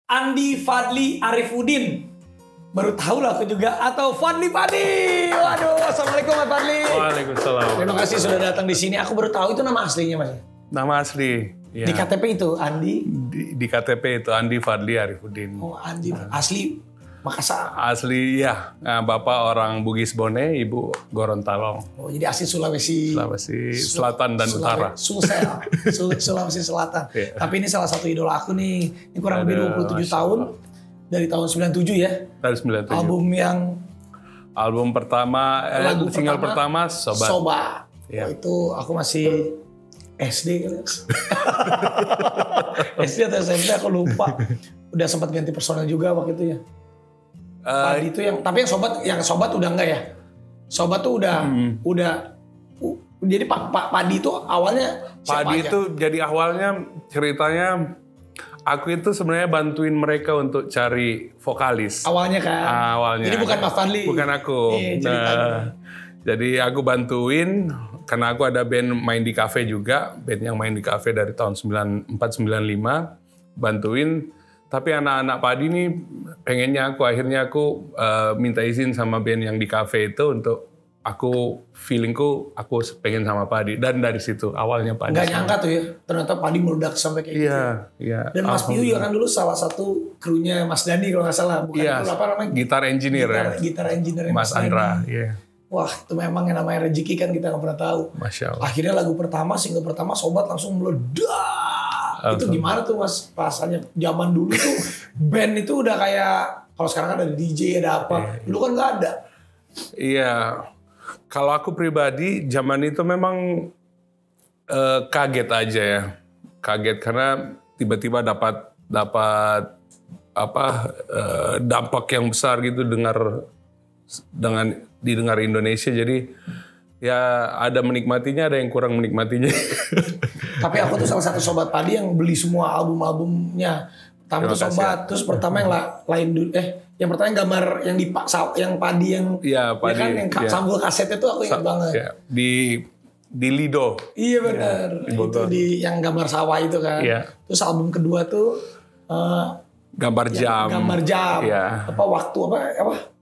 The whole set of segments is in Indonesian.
Andi Fadli Arifudin. Baru tahu lah aku juga. Atau Fadli Padi. Waduh, assalamualaikum Mas Fadli. Waalaikumsalam. Terima kasih sudah datang di sini. Aku baru tahu itu nama aslinya Mas. Nama asli. Ya. Di KTP itu Andi. Di KTP itu Andi Fadli Arifudin. Oh Andi. Asli Makassar. Asli ya. Nah, Bapak orang Bugis Bone, Ibu Gorontalo. Oh jadi asli Sulawesi. Sulawesi Selatan dan Utara. Sulawesi Selatan. Yeah. Tapi ini salah satu idola aku nih. Ini kurang lebih 27 tahun. Dari tahun 97 ya. Dari 97. Album pertama, single pertama Sobat. Sobat. Yeah. Oh, itu aku masih SD kali. SD atau SMP aku lupa. Udah sempat ganti personel juga waktu itu ya. Padi itu yang sobat udah enggak ya? Sobat tuh jadi Pak Padi itu awalnya Padi itu jadi awalnya ceritanya aku itu sebenarnya bantuin mereka untuk cari vokalis. Awalnya kan. Awalnya. Jadi bukan Mas Fadli. Bukan aku. Jadi aku bantuin karena aku ada band main di kafe juga, band yang main di kafe dari tahun 94-95, bantuin. Tapi anak-anak Padi ini pengennya akhirnya aku minta izin sama band yang di kafe itu untuk feelingku aku pengen sama Padi, dan dari situ awalnya Padi. Nggak nyangka tuh ya, ternyata Padi meledak sampai kayak gitu. Iya. Dan Mas Piu juga kan dulu salah satu krunya Mas Dani kalau nggak salah, bukan iya, itu apa namanya? Gitar engineer Gitar engineer Mas Andra. Iya. Wah itu memang yang namanya rezeki kan kita nggak pernah tahu. Masya Allah. Akhirnya single pertama Sobat langsung meledak. Itu gimana tuh Mas rasanya? Zaman dulu tuh band itu udah kayak, kalau sekarang kan ada DJ ada apa, dulu kan nggak ada. Iya. Kalau aku pribadi zaman itu memang kaget aja ya. Kaget karena tiba-tiba dapat dampak yang besar gitu didengar Indonesia. Jadi ya ada menikmatinya, ada yang kurang menikmatinya. Tapi aku tuh salah satu Sobat Padi yang beli semua album-albumnya. Pertama tuh Sobat, terus pertama yang lain dulu. Yang pertama yang gambar yang Padi yang Padi, ya kan yang sampul kaset itu aku ingat banget. Ya, di Lido. Iya benar. Itu yang gambar sawah itu kan. Iya. Terus album kedua tuh gambar jam. Iya. Waktu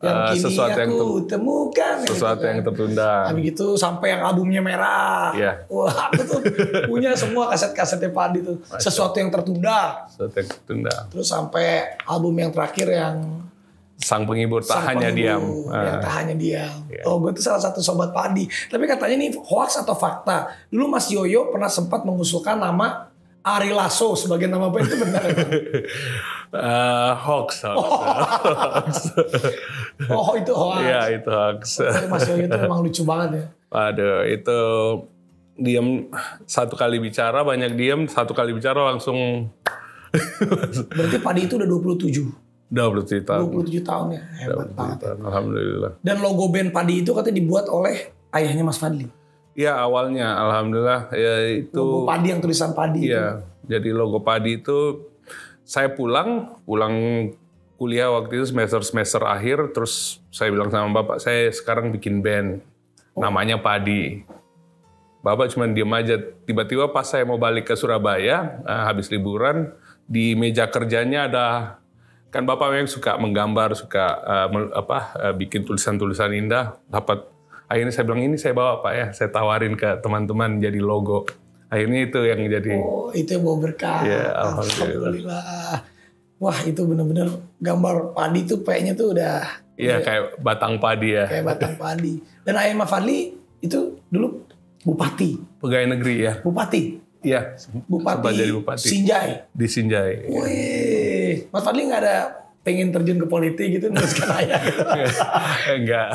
yang kini sesuatu aku temukan. Sesuatu gitu, yang tertunda. Habis gitu sampai yang albumnya merah. Iya. Wah, aku tuh punya semua kaset-kasetnya Padi tuh. Sesuatu yang tertunda. Sesuatu yang tertunda. Terus sampai album yang terakhir yang Sang Penghibur Tak Hanya Diam. Yang Tak Hanya Diam. Yeah. Oh, gue tuh salah satu Sobat Padi. Tapi katanya ini hoax atau fakta? Dulu Mas Yoyo pernah sempat mengusulkan nama Ari Lasso sebagai nama band, itu benar? Hoax. Oh, itu hoax. Iya, itu hoax. Mas Yoyo itu emang lucu banget ya. Waduh, itu diam satu kali bicara, banyak diam, satu kali bicara langsung. Berarti Padi itu udah 27. 27 tahun. 27 tahun ya, hebat banget. Alhamdulillah. Dan logo band Padi itu katanya dibuat oleh ayahnya Mas Fadli. Ya awalnya, alhamdulillah ya itu. Logo Padi yang tulisan Padi. Iya, jadi logo Padi itu saya pulang kuliah waktu itu semester akhir, terus saya bilang sama bapak, saya sekarang bikin band, namanya Padi. Bapak cuma diem aja. Tiba-tiba pas saya mau balik ke Surabaya, habis liburan, di meja kerjanya ada. Kan Bapak memang suka menggambar, suka bikin tulisan-tulisan indah. Akhirnya saya bilang, ini saya bawa Pak ya, saya tawarin ke teman-teman jadi logo. Akhirnya itu yang jadi. Oh, itu yang bawa berkah. Ya, alhamdulillah. Wah, itu benar-benar gambar padi tuh kayaknya tuh udah. Iya, kayak batang padi ya. Kayak batang padi. Dan ayah Mas Fadli itu dulu bupati. Pegawai negeri ya. Bupati. Iya. Bupati. Jadi bupati. Sinjai. Di Sinjai. Wih, Mas Fadli nggak ada pengen terjun ke politik gitu meneruskan ayah gitu? Enggak.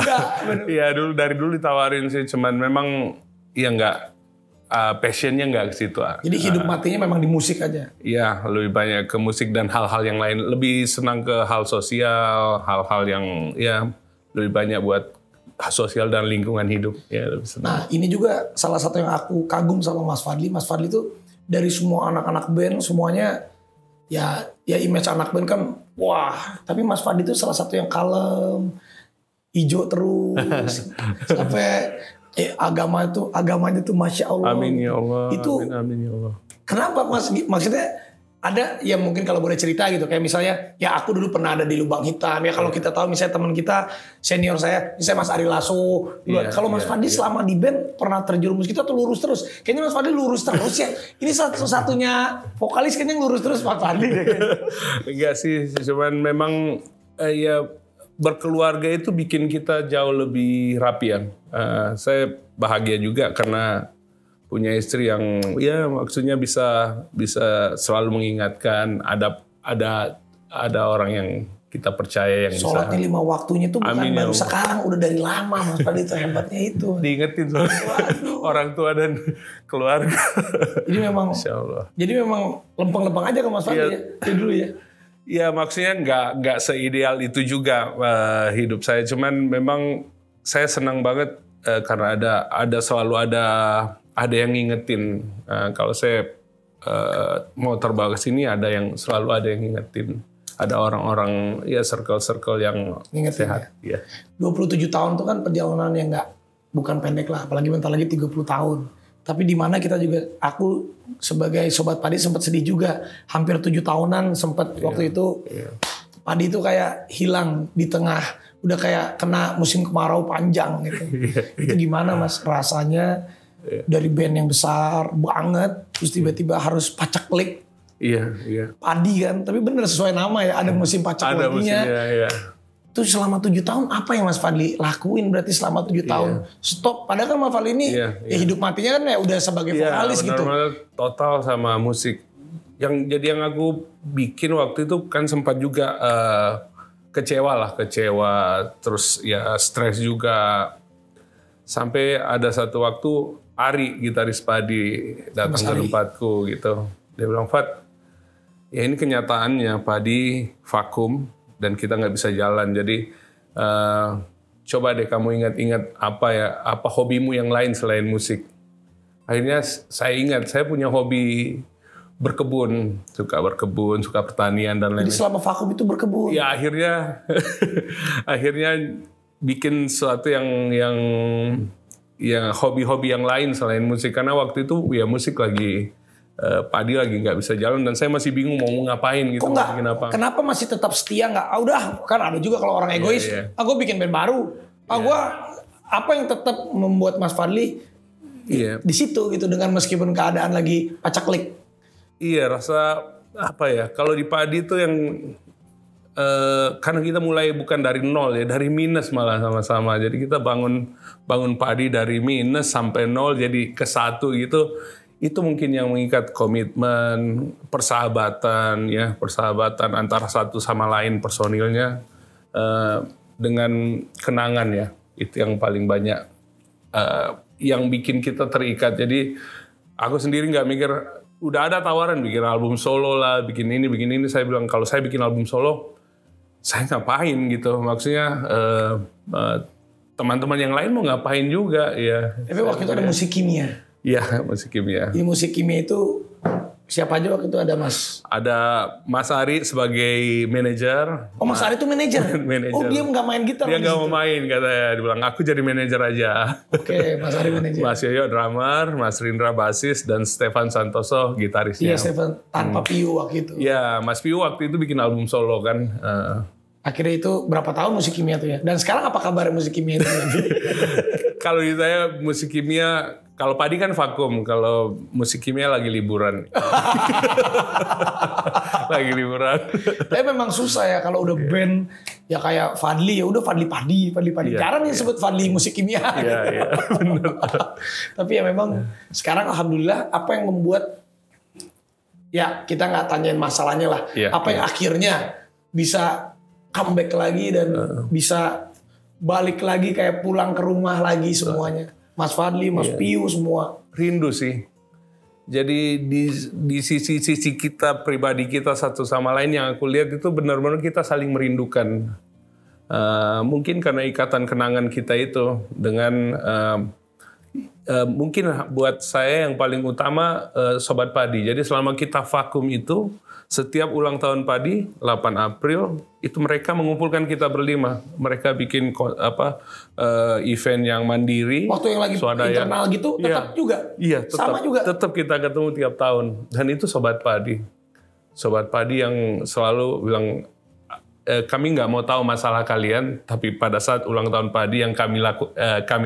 Iya dari dulu ditawarin sih, cuman memang ya enggak, passionnya enggak ke situ. Jadi hidup matinya memang di musik aja? Iya, lebih banyak ke musik dan hal-hal yang lain. Lebih senang ke hal sosial, hal-hal yang ya lebih banyak buat sosial dan lingkungan hidup. Ya, lebih senang. Nah ini juga salah satu yang aku kagum sama Mas Fadli. Mas Fadli itu dari semua anak-anak band semuanya ya image anak band kan wah, tapi Mas Fadli itu salah satu yang kalem, hijau terus, sampai agamanya tuh Masya Allah. Amin ya Allah. Itu amin ya Allah. kenapa Mas? Maksudnya ada ya mungkin kalau boleh cerita gitu, kayak misalnya ya aku dulu pernah ada di Lubang Hitam ya, kalau kita tahu misalnya teman kita senior saya misalnya Mas Ari Lasso kalau Mas Fadli selama di band pernah terjerumus gitu atau lurus terus? Kayaknya Mas Fadli lurus terus ya, ini satu-satunya vokalis kayaknya yang lurus terus Mas Fadli deh. Enggak sih, cuman memang ya berkeluarga itu bikin kita jauh lebih rapi ya. Saya bahagia juga karena punya istri yang ya maksudnya bisa selalu mengingatkan, ada orang yang kita percaya yang sholatnya bisa. 5 waktunya tuh bukan Amin, baru ya sekarang, udah dari lama Mas Fadli, itu hebatnya itu. Diingetin orang tua dan keluarga. Jadi memang, Insya Allah. Jadi memang lempeng-lempeng aja ke Mas Fadli ya, itu dulu ya. Ya maksudnya nggak seideal itu juga hidup saya, cuman memang saya senang banget karena selalu ada yang ngingetin. Kalau saya mau terbang ke sini selalu ada yang ngingetin. Ada orang-orang ya circle yang ngingetin sehat. Ya. 27 tahun itu kan perjalanan yang bukan pendek lah, apalagi bentar lagi 30 tahun. Tapi di mana kita juga, aku sebagai sobat Padi sempat sedih juga. Hampir 7 tahunan sempat waktu itu. Padi itu kayak hilang di tengah, udah kayak kena musim kemarau panjang gitu. Itu gimana Mas rasanya? Dari band yang besar banget, terus tiba-tiba harus paceklik. Iya. Padi kan, tapi bener sesuai nama ya, ada musim pacekliknya. Iya. Itu selama 7 tahun apa yang Mas Fadli lakuin berarti selama 7 tahun? Stop, padahal kan Mas Fadli ini ya hidup matinya kan ya udah sebagai vokalis gitu. Total sama musik. Yang aku bikin waktu itu kan sempat juga kecewa, terus ya stres juga. Sampai ada satu waktu Ari, gitaris Padi, datang ke tempatku gitu. Dia bilang, "Fat, ya ini kenyataannya Padi vakum dan kita nggak bisa jalan. Jadi coba deh kamu ingat-ingat apa hobimu yang lain selain musik." Akhirnya saya ingat, saya punya hobi berkebun, suka pertanian dan lain-lain. Jadi selama vakum itu berkebun? Ya akhirnya bikin sesuatu yang hobi-hobi yang lain selain musik, karena waktu itu ya musik lagi Padi lagi nggak bisa jalan dan saya masih bingung mau ngapain gitu. Kok nggak? Kenapa masih tetap setia nggak? Udah kan ada juga kalau orang egois. Gue bikin band baru. Gue apa yang tetap membuat Mas Fadli di situ gitu dengan meskipun keadaan lagi pacaklik. Iya, rasa apa ya? Kalau di Padi itu yang karena kita mulai bukan dari nol ya, dari minus malah sama-sama. Jadi kita bangun Padi dari minus sampai nol jadi ke 1 gitu. Itu mungkin yang mengikat, komitmen, persahabatan antara satu sama lain personilnya dengan kenangan ya. Itu yang paling banyak yang bikin kita terikat. Jadi aku sendiri nggak mikir, udah ada tawaran bikin album solo lah, bikin ini. Saya bilang kalau saya bikin album solo, saya ngapain gitu, maksudnya teman-teman yang lain mau ngapain juga ya. Tapi waktu itu ada musik kimia. Iya, musik kimia. Di musik kimia itu siapa aja waktu itu ada Mas? Ada Mas Ari sebagai manajer. Oh, Mas Ari itu manajer? Oh, dia nggak main gitar? Dia nggak mau main katanya, dibilang aku jadi manajer aja. Oke, Mas Ari manajer. Mas Yoyo drummer, Mas Rindra basis, dan Stefan Santoso gitarisnya. Iya, Stefan tanpa Piu waktu itu. Iya, Mas Piu waktu itu bikin album solo kan. Akhirnya itu berapa tahun musik kimia tuh ya? Dan sekarang apa kabar musik kimia itu? Kalau di saya musik kimia, kalau Padi kan vakum, kalau musik kimia lagi liburan. Lagi liburan. Tapi memang susah ya kalau udah band ya kayak Fadli, ya udah Fadli Padi. Jarang yang sebut Fadli musik kimia. Iya, benar. Tapi ya memang sekarang alhamdulillah apa yang membuat ya kita nggak tanyain masalahnya lah. Apa yang akhirnya bisa comeback lagi dan bisa balik lagi kayak pulang ke rumah lagi semuanya. Mas Fadli, Mas Piu semua. Rindu sih. Jadi di sisi kita pribadi kita satu sama lain yang aku lihat itu benar-benar kita saling merindukan. Mungkin karena ikatan kenangan kita itu dengan mungkin buat saya yang paling utama Sobat Padi. Jadi selama kita vakum itu, setiap ulang tahun Padi 8 April itu mereka mengumpulkan kita berlima. Mereka bikin event yang mandiri. Waktu yang lagi swadaya. Internal gitu tetap juga. Iya, sama juga. Tetap kita ketemu tiap tahun dan itu Sobat Padi. Sobat Padi yang selalu bilang, kami nggak mau tahu masalah kalian, tapi pada saat ulang tahun Padi yang kami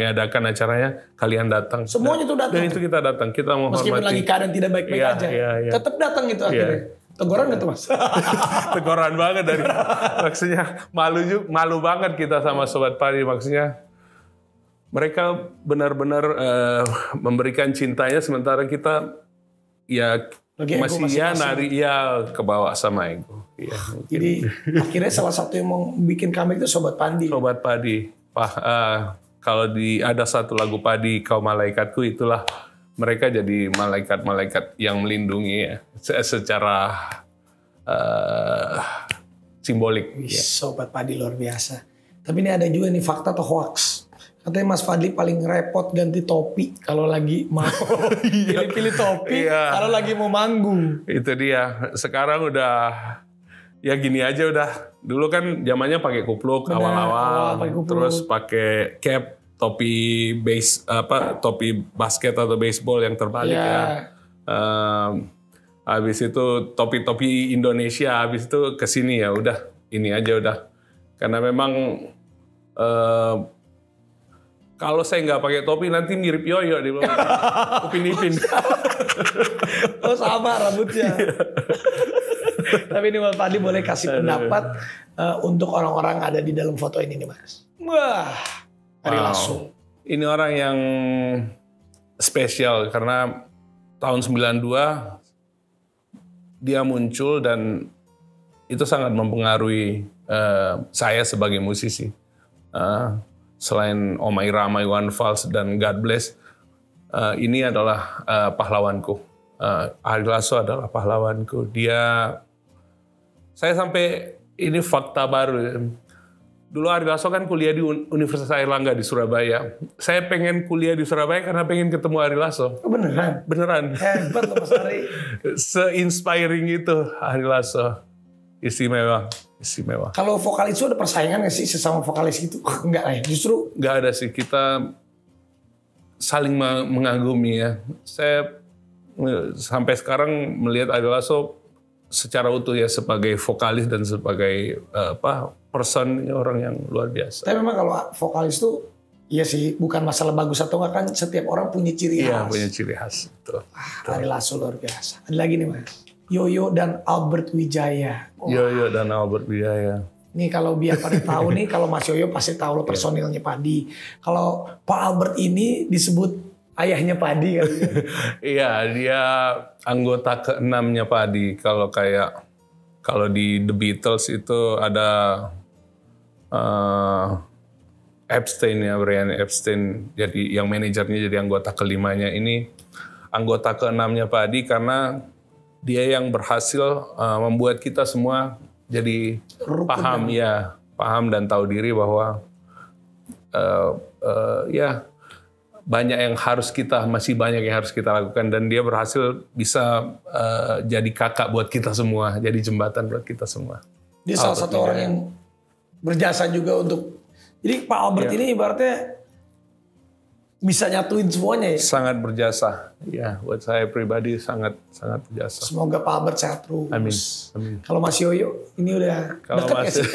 adakan acaranya, kalian datang. Semuanya tuh datang. Dan itu kita datang, kita menghormati. Meskipun lagi keadaan tidak baik-baik aja, tetap datang itu akhirnya. Teguran nggak tuh Mas? Teguran banget dari, maksudnya malu banget kita sama Sobat Padi, maksudnya mereka benar-benar memberikan cintanya, sementara kita ya masih ke bawah sama ego. Ya, jadi akhirnya salah satu yang mau bikin kami itu Sobat Padi. Sobat Padi. Kalau ada satu lagu Padi, Kau Malaikatku, itulah mereka jadi malaikat-malaikat yang melindungi ya, secara simbolik. Sobat Padi luar biasa. Tapi ini ada juga nih fakta atau hoax. Katanya Mas Fadli paling repot ganti topi kalau lagi mau pilih-pilih topi kalau lagi mau manggung. Itu dia. Sekarang udah ya gini aja udah. Dulu kan zamannya pakai kupluk awal-awal, terus pakai cap, topi topi basket atau baseball yang terbalik ya. Habis itu topi-topi Indonesia, habis itu ke sini ya udah ini aja udah. Karena memang kalau saya nggak pakai topi nanti mirip Yoyo di bawah. Upin-ipin. Oh sama rambutnya. Tapi ini Mas Fadli boleh kasih pendapat untuk orang-orang ada di dalam foto ini nih Mas. Wah, Ari Lasso. Ini orang yang spesial karena tahun 92 dia muncul dan itu sangat mempengaruhi saya sebagai musisi. Selain Omai Ramai, One Vals, dan God Bless, ini adalah pahlawanku. Ari Lasso adalah pahlawanku. Saya sampai, ini fakta baru. Dulu Ari Lasso kan kuliah di Universitas Airlangga di Surabaya. Saya pengen kuliah di Surabaya karena pengen ketemu Ari Lasso. Oh, beneran? Beneran. Hebat loh Mas Ari. Se-inspiring itu Ari Lasso. Istimewa. Kalau vokalis itu ada persaingan nggak sih sesama vokalis gitu? Enggak lah ya, justru. Nggak ada sih, kita saling mengagumi ya. Saya sampai sekarang melihat Ari Lasso secara utuh ya sebagai vokalis dan sebagai person, orang yang luar biasa. Tapi memang kalau vokalis tuh, iya sih, bukan masalah bagus atau enggak, kan setiap orang punya ciri khas. Iya, punya ciri khas. Betul. Ari Lasso luar biasa. Ada lagi nih Mas. Yoyo dan Albert Wijaya. Yoyo dan Albert Wijaya. Nih kalau biar pada tahu nih, kalau Mas Yoyo pasti tahu lo personilnya Padi. Kalau Pak Albert ini disebut ayahnya Padi kan? Iya, dia anggota ke-6-nya Padi. Kalau di The Beatles itu ada Epstein ya, Brian Epstein. Jadi yang manajernya jadi anggota ke-5-nya ini anggota ke-6-nya Padi karena dia yang berhasil membuat kita semua jadi paham dan tahu diri bahwa masih banyak yang harus kita lakukan, dan dia berhasil bisa jadi kakak buat kita semua, jadi jembatan buat kita semua. Dia salah satu orang yang berjasa juga untuk, jadi Pak Albert ini ibaratnya bisa nyatuin semuanya ya? Sangat berjasa. Ya, buat saya pribadi sangat berjasa. Semoga Pak Albert sehat terus. Amin. Kalau Mas Yoyo, ini udah dekat ya sih?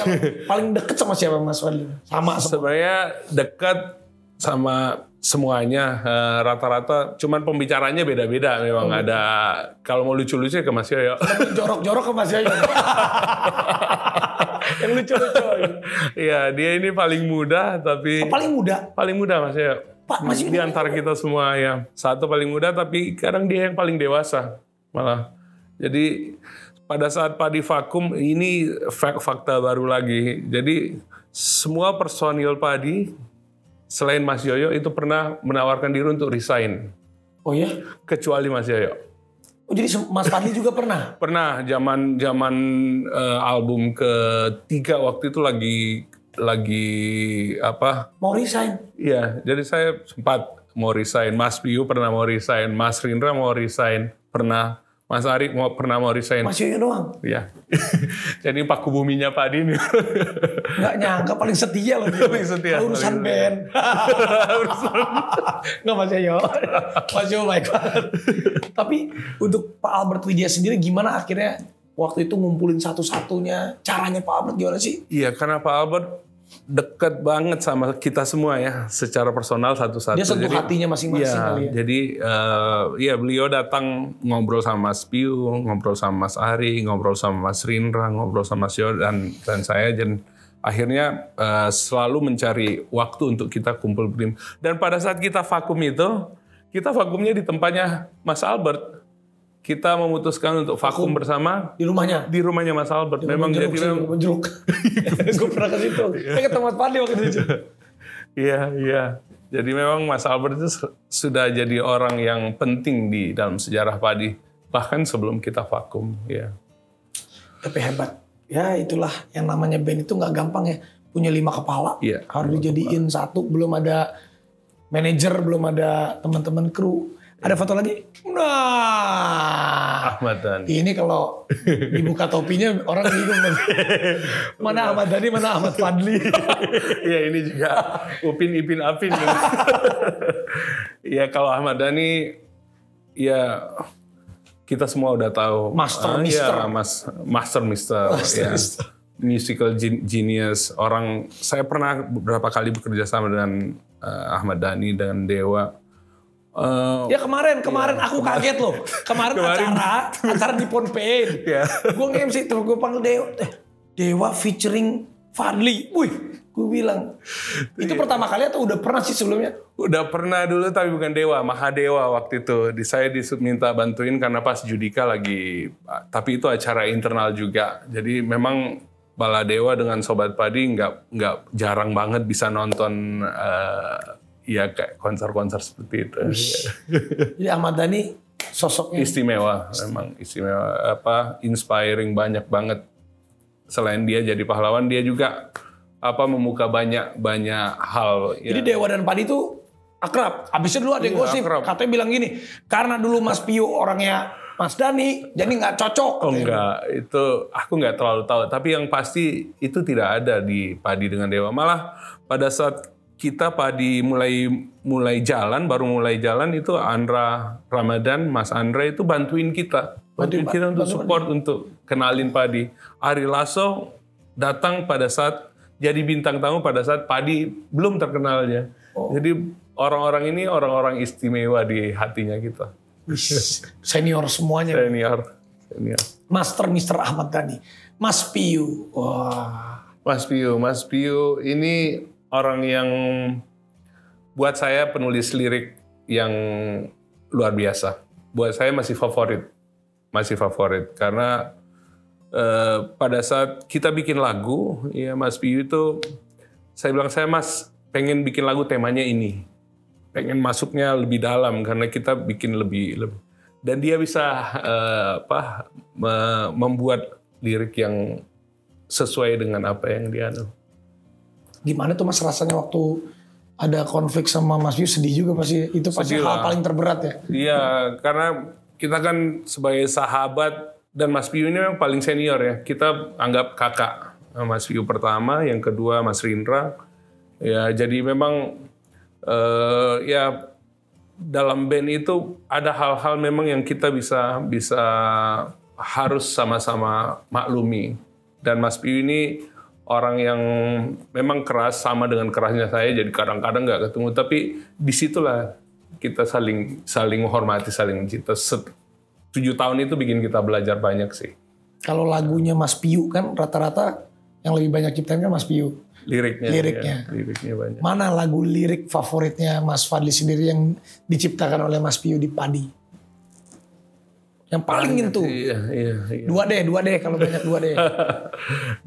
Paling dekat sama siapa Mas Fadli? Sama. Sebenarnya dekat sama semuanya, rata-rata. Cuman pembicaranya beda-beda. Memang ada, kalau mau lucu-lucu ke Mas Yoyo. Jorok-jorok ke Mas Yoyo. Yang lucu-lucu. Iya, dia ini paling muda, tapi... paling muda? Paling muda Mas Yoyo. Pak, masih di antara kita semua ya. Satu paling muda, tapi kadang dia yang paling dewasa malah. Jadi pada saat Padi vakum, ini fakta baru lagi. Jadi semua personil Padi selain Mas Yoyo itu pernah menawarkan diri untuk resign. Oh ya? Kecuali Mas Yoyo. Oh jadi Mas Fadli juga pernah? Pernah, zaman album ketiga waktu itu lagi mau resign? Iya, jadi saya sempat mau resign. Mas Piyu pernah mau resign, Mas Rindra mau resign, pernah. Mas Ari pernah mau resign. Mas Yoyo doang? Iya. Jadi paku buminya Padi ini. Nggak nyangka, paling setia loh. Paling setia. Urusan band. Nggak Mas Yoyo. Mas Yoyo baik banget. Tapi untuk Pak Albert Wijaya sendiri gimana akhirnya waktu itu ngumpulin satu-satunya? Caranya Pak Albert gimana sih? Iya, karena Pak Albert dekat banget sama kita semua ya, secara personal satu-satu. Dia sentuh hatinya masing-masing ya, kali ya. Jadi ya beliau datang ngobrol sama Mas Piu, ngobrol sama Mas Ari, ngobrol sama Mas Rindra, ngobrol sama Mas Yo dan saya, dan akhirnya selalu mencari waktu untuk kita kumpul BRIM. Dan pada saat kita vakum itu, kita vakumnya di tempatnya Mas Albert. Kita memutuskan untuk vakum bersama Di rumahnya? di rumahnya Mas Albert. Memang jadi menjeluk. Gue pernah ke situ. Saya ketemu Mas Fadli waktu itu. Iya. Jadi memang Mas Albert itu sudah jadi orang yang penting di dalam sejarah padi, bahkan sebelum kita vakum. Ya. Tapi hebat. Ya itulah yang namanya band itu nggak gampang ya. Punya 5 kepala. Iya, harus dijadiin satu. Belum ada manajer, belum ada teman-teman kru. Ada foto lagi? Nah, Ahmad Dhani. ini kalau dibuka topinya orang bingung. Mana Ahmad Dhani, mana Ahmad Fadli. Iya, ini juga Upin Ipin Apin. Ya kalau Ahmad Dhani, ya kita semua udah tahu. Master Mister. Ya, Master Mister. Ya. Musical genius. Saya pernah beberapa kali bekerja sama dengan Ahmad Dhani, dengan Dewa. Ya kemarin aku kaget loh. Kemarin acara di Ponpain. Gue nge-MC tuh, gue panggil Dewa featuring Fadli. Wih, gue bilang itu pertama kali atau udah pernah sih sebelumnya? Udah pernah dulu tapi bukan Dewa, Mahadewa waktu itu. Saya diminta bantuin karena pas Judika lagi, tapi itu acara internal juga. Jadi memang Baladewa dengan Sobat Padi nggak jarang banget bisa nonton. Ya kayak konser-konser seperti itu. Jadi Ahmad Dhani sosoknya istimewa, memang istimewa. Inspiring banyak banget. Selain dia jadi pahlawan, dia juga membuka banyak hal. Jadi Dewa dan Padi itu akrab. Abisnya dulu ada yang gosip, katanya bilang gini, karena dulu Mas Piu orangnya Mas Dhani, jadi nggak cocok. Oh enggak, itu aku nggak terlalu tahu. Tapi yang pasti itu tidak ada di Padi dengan Dewa. Malah pada saat kita Padi mulai jalan, baru mulai jalan itu Andra Ramadan, Mas Andre itu bantuin kita untuk support, untuk kenalin Padi. Ari Lasso datang pada saat jadi bintang tamu pada saat Padi belum terkenalnya. Jadi orang-orang ini orang-orang istimewa di hatinya kita. Senior semuanya. Senior. Master Mr. Ahmad Dhani. Mas Piu. Wah. Mas Piu ini orang yang buat saya penulis lirik yang luar biasa. Buat saya masih favorit karena pada saat kita bikin lagu, ya Mas Piu itu, saya bilang Mas pengen bikin lagu temanya ini, pengen masuknya lebih dalam karena kita bikin lebih dan dia bisa membuat lirik yang sesuai dengan apa yang dia anu. Gimana tuh Mas rasanya waktu ada konflik sama Mas Piu? Sedih juga pasti. Itu pasti hal paling terberat ya? Iya, karena kita kan sebagai sahabat dan Mas Piu ini memang paling senior ya. Kita anggap kakak. Mas Piu pertama, yang kedua Mas Rindra. Ya, jadi memang ya dalam band itu ada hal-hal memang yang kita bisa harus sama-sama maklumi. Dan Mas Piu ini orang yang memang keras, sama dengan kerasnya saya, jadi kadang-kadang nggak ketemu. Tapi disitulah kita saling menghormati, saling mencinta. 7 tahun itu bikin kita belajar banyak sih. Kalau lagunya Mas Piu kan rata-rata yang lebih banyak ciptain kan Mas Piu. Liriknya banyak. Mana lagu lirik favoritnya Mas Fadli sendiri yang diciptakan oleh Mas Piu di Padi? Yang paling itu. Iya. 2D kalau banyak 2D.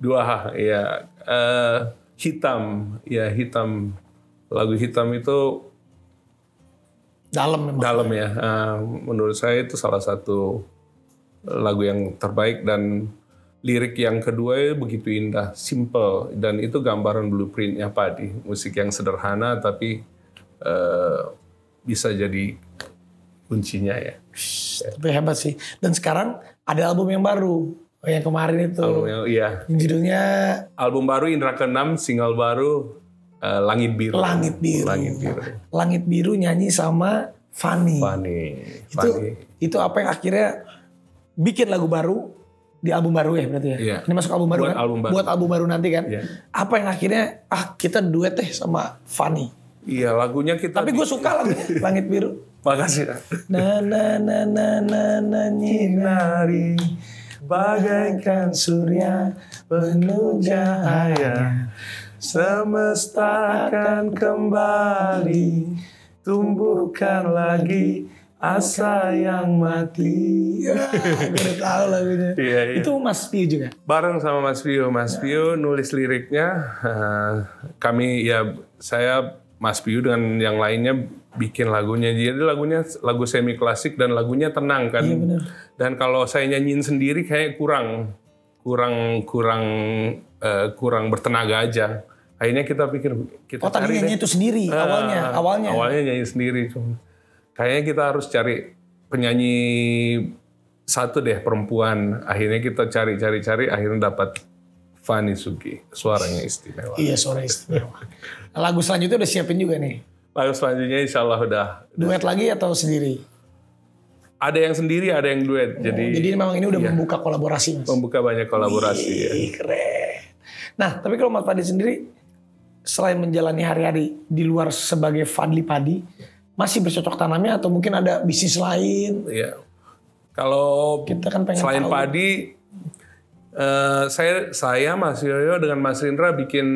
2H, iya. Hitam. Lagu Hitam itu dalam memang. Dalam ya. Menurut saya itu salah satu lagu yang terbaik, dan lirik yang kedua itu begitu indah, simple, dan itu gambaran blueprintnya Padi. Musik yang sederhana tapi bisa jadi kuncinya ya. Tapi hebat sih. Dan sekarang ada album yang baru. Yang kemarin itu. Iya. Judulnya? Album baru Indra Keenam, single baru Langit Biru. Langit Biru nyanyi sama Fanny. Itu apa yang akhirnya bikin lagu baru di album baru ya berarti ya? Iya. Ini masuk album baru Buat kan? album baru. Buat album baru nanti kan? Iya. Apa yang akhirnya kita duet deh sama Fanny. Iya, lagunya kita. Tapi gue suka lagunya Langit Biru. Makasih. Na na na na na na nyinari bagaikan surya penuh cahaya. Semesta akan kembali tumbuhkan lagi asa yang mati. Ya, gue udah tahu lagunya. Iya, iya. Itu Mas Pio juga. Bareng sama Mas Pio. Mas Pio nulis liriknya. Kami ya saya Mas Pio dengan yang lainnya bikin lagunya. Jadi lagunya lagu semi klasik dan lagunya tenang kan. Iya, bener. Dan kalau saya nyanyiin sendiri kayak kurang bertenaga aja. Akhirnya kita pikir kita tadi nyanyi itu sendiri awalnya. Awalnya nyanyi sendiri. Kayaknya kita harus cari penyanyi satu deh perempuan. Akhirnya kita cari, akhirnya dapat Fanny Sugi. Suaranya istimewa. Iya, suara istimewa. Lagu selanjutnya udah siapin juga nih. Lagu selanjutnya insya Allah udah. Duet lagi atau sendiri? Ada yang sendiri, ada yang duet. Jadi memang ini udah membuka kolaborasi, Mas. Membuka banyak kolaborasi. Ya. Keren. Nah, tapi kalau Mas Fadli sendiri, selain menjalani hari-hari di luar sebagai Fadli Padi, masih bercocok tanamnya atau mungkin ada bisnis lain? Iya. Kalau kita kan pengen selain tahu. padi, saya Mas Yoyo dengan Mas Rindra bikin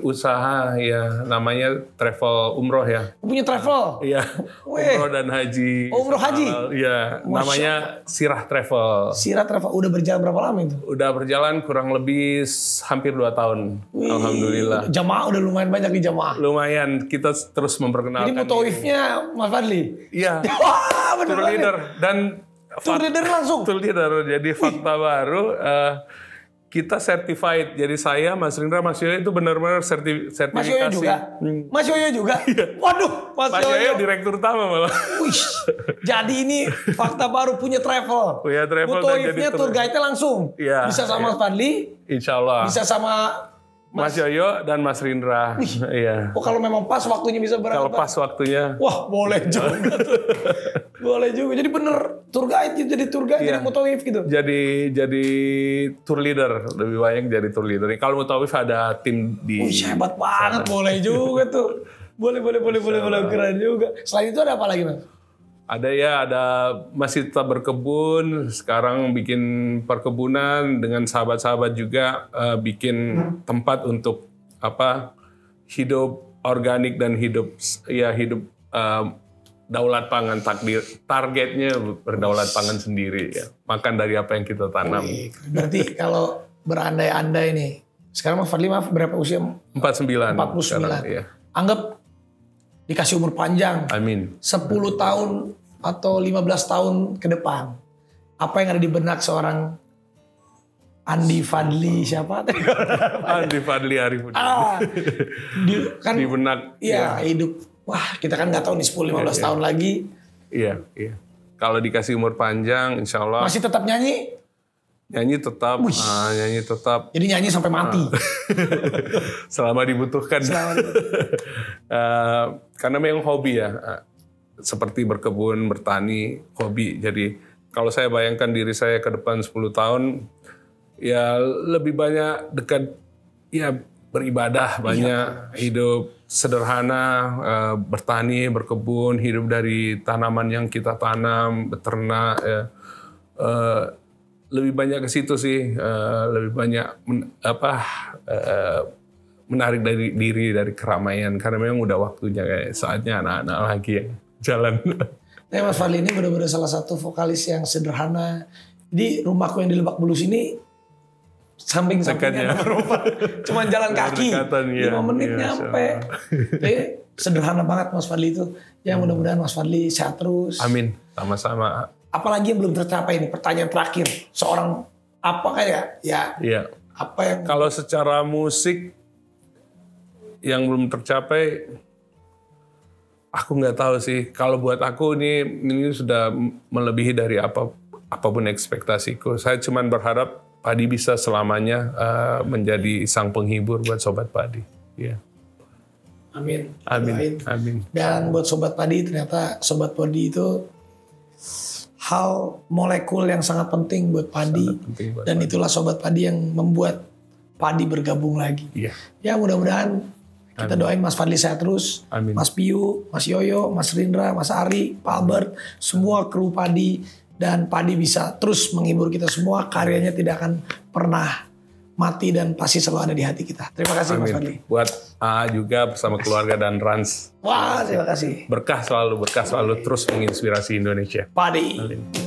usaha ya namanya travel umroh ya. Punya travel? Iya. Umroh dan haji. Umroh haji? Iya. Namanya Sirah Travel. Sirah Travel udah berjalan berapa lama itu? Udah berjalan kurang lebih hampir 2 tahun. Wih, Alhamdulillah. Jamaah udah lumayan banyak di jamaah. Lumayan kita terus memperkenalkan. Jadi mutawifnya Mas Fadli? Iya. Wah, bener Tour banget. leader dan Tour leader langsung? Tour leader. Jadi fakta baru. Kita certified. Jadi saya, Mas Rindra, Mas Yoyo itu benar-benar sertifikasi. Mas Yoyo juga? Mas Yoyo juga? Waduh, Mas Yoyo. Direktur utama malah. Wih, jadi ini fakta baru punya travel. Punya travel dan Mutoifnya jadi tour guide-nya langsung. Iya, Bisa sama Mas Fadli, Insya Allah. bisa sama Mas Yoyo dan Mas Rindra. Iya. Oh, kalau memang pas waktunya bisa berangkat. Kalau pas waktunya. Wah, boleh juga tuh. Boleh juga. Jadi bener tour guide gitu, jadi tour guide, Iya. jadi mutawif gitu. Jadi tour leader, lebih banyak jadi tour leader. Kalau mutawif ada tim di. Wih, hebat banget, boleh juga tuh. Boleh, keren juga. Selain itu ada apa lagi, Mas? Ada masih tetap berkebun, sekarang bikin perkebunan dengan sahabat-sahabat juga bikin tempat untuk hidup organik dan hidup daulat pangan targetnya berdaulat pangan sendiri ya. Makan dari apa yang kita tanam. Berarti kalau berandai-andai nih, sekarang Mas Fadli berapa usia? 49. 49. Sekarang, ya. Anggap dikasih umur panjang. Amin. 10 tahun atau 15 tahun ke depan. Apa yang ada di benak seorang Andi Fadli siapa? Andi Fadli Arifudin. Kan di benak. Iya, hidup. Wah, kita kan nggak tahu nih 10-15 tahun lagi. Iya. Kalau dikasih umur panjang, insya Allah. Masih tetap nyanyi? Nyanyi tetap. Jadi nyanyi sampai mati. Selama dibutuhkan. Karena memang hobi ya. Seperti berkebun, bertani, hobi. Jadi kalau saya bayangkan diri saya ke depan 10 tahun, ya lebih banyak dekat, ya beribadah banyak, hidup sederhana, bertani, berkebun, hidup dari tanaman yang kita tanam, beternak, lebih banyak ke situ sih, lebih banyak menarik diri dari keramaian karena memang udah waktunya kayak saatnya anak-anak lagi yang jalan. Nah, Mas Fadli ini benar-benar salah satu vokalis yang sederhana. Di rumahku yang di Lebak Bulus ini samping-sampingnya rumah, cuman jalan kaki, 5 menit nyampe. Jadi sederhana banget Mas Fadli itu. Ya mudah-mudahan Mas Fadli sehat terus. Amin, sama-sama. Apalagi yang belum tercapai ini, pertanyaan terakhir. Seorang apa kayak ya? Iya. Apa yang kalau secara musik yang belum tercapai, aku nggak tahu sih. Kalau buat aku ini sudah melebihi dari apapun ekspektasiku. Saya cuma berharap Padi bisa selamanya menjadi sang penghibur buat Sobat Padi. Ya. Amin. Amin. Dan buat Sobat Padi, ternyata Sobat Padi itu hal molekul yang sangat penting buat padi. Dan itulah Sobat Padi yang membuat padi bergabung lagi. Iya. Ya mudah-mudahan kita doain Mas Fadli sehat terus. Amin. Mas Piyu, Mas Yoyo, Mas Rindra, Mas Ari, Pak Albert, semua kru padi. Dan padi bisa terus menghibur kita semua. Karyanya tidak akan pernah mati dan pasti selalu ada di hati kita. Terima kasih Mas Fadli. Buat AA juga bersama keluarga dan Rans. Wah, terima kasih. Berkah selalu terus menginspirasi Indonesia. Padi. Amin.